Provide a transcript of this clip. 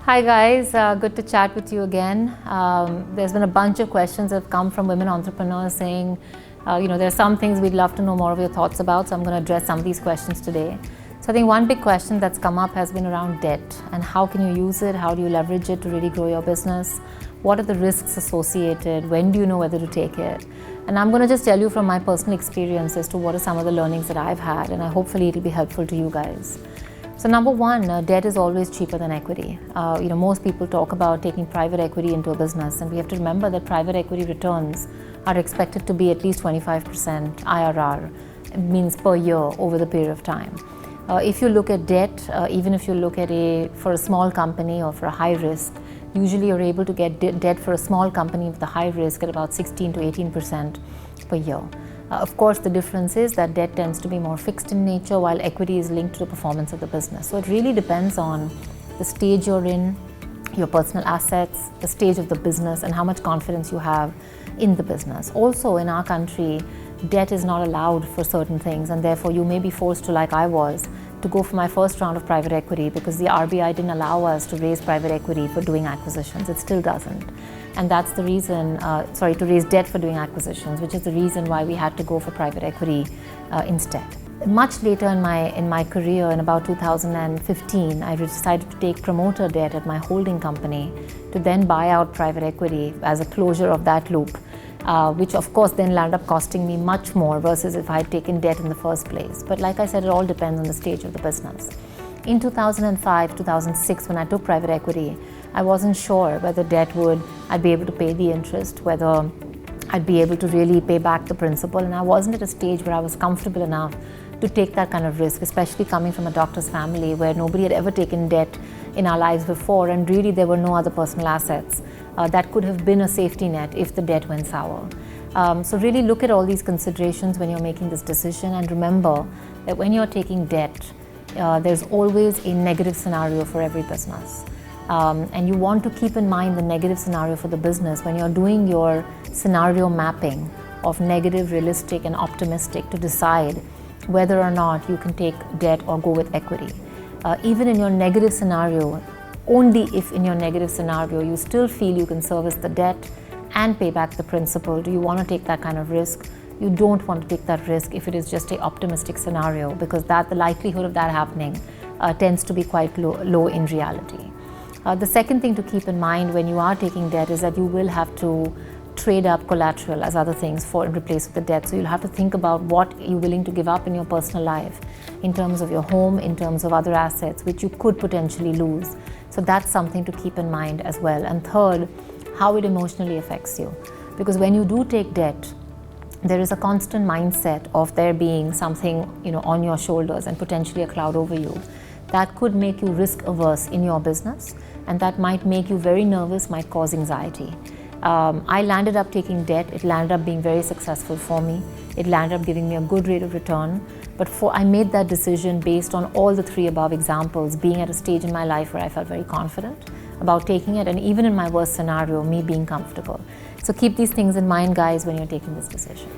Hi guys, good to chat with you again. There's been a bunch of questions that have come from women entrepreneurs saying, there are some things we'd love to know more of your thoughts about, so I'm going to address some of these questions today. So I think one big question that's come up has been around debt and how can you use it, how do you leverage it to really grow your business, what are the risks associated, when do you know whether to take it? And I'm going to just tell you from my personal experience as to what are some of the learnings that I've had, and hopefully it'll be helpful to you guys. So number one, debt is always cheaper than equity. Most people talk about taking private equity into a business, and we have to remember that private equity returns are expected to be at least 25% IRR, it means per year over the period of time. If you look at debt, even if you look at for a small company or for a high risk, usually you're able to get debt for a small company with a high risk at about 16 to 18% per year. Of course, the difference is that debt tends to be more fixed in nature while equity is linked to the performance of the business. So it really depends on the stage you're in, your personal assets, the stage of the business, and how much confidence you have in the business. Also, in our country, debt is not allowed for certain things, and therefore you may be forced to, like I was, to go for my first round of private equity because the RBI didn't allow us to raise private equity for doing acquisitions. It still doesn't. And that's the reason, to raise debt for doing acquisitions, which is the reason why we had to go for private equity instead. Much later in my career, in about 2015, I decided to take promoter debt at my holding company to then buy out private equity as a closure of that loop, which of course then landed up costing me much more versus if I had taken debt in the first place. But like I said, it all depends on the stage of the business. In 2005, 2006, when I took private equity, I wasn't sure whether I'd be able to pay the interest, whether I'd be able to really pay back the principal, and I wasn't at a stage where I was comfortable enough to take that kind of risk, especially coming from a doctor's family where nobody had ever taken debt in our lives before, and really there were no other personal assets that could have been a safety net if the debt went sour. So really look at all these considerations when you're making this decision, and remember that when you're taking debt, there's always a negative scenario for every business. And you want to keep in mind the negative scenario for the business when you're doing your scenario mapping of negative, realistic, and optimistic to decide whether or not you can take debt or go with equity. Even in your negative scenario, only if in your negative scenario you still feel you can service the debt and pay back the principal, do you want to take that kind of risk. You don't want to take that risk if it is just an optimistic scenario, because the likelihood of that happening tends to be quite low in reality. The second thing to keep in mind when you are taking debt is that you will have to trade up collateral as other things in replace of the debt. So you'll have to think about what you're willing to give up in your personal life in terms of your home, in terms of other assets, which you could potentially lose. So that's something to keep in mind as well. And third, how it emotionally affects you. Because when you do take debt, there is a constant mindset of there being something on your shoulders and potentially a cloud over you that could make you risk averse in your business, and that might make you very nervous, might cause anxiety. I landed up taking debt. It landed up being very successful for me. It landed up giving me a good rate of return. But I made that decision based on all the three above examples, being at a stage in my life where I felt very confident about taking it, and even in my worst scenario, me being comfortable. So keep these things in mind, guys, when you're taking this decision.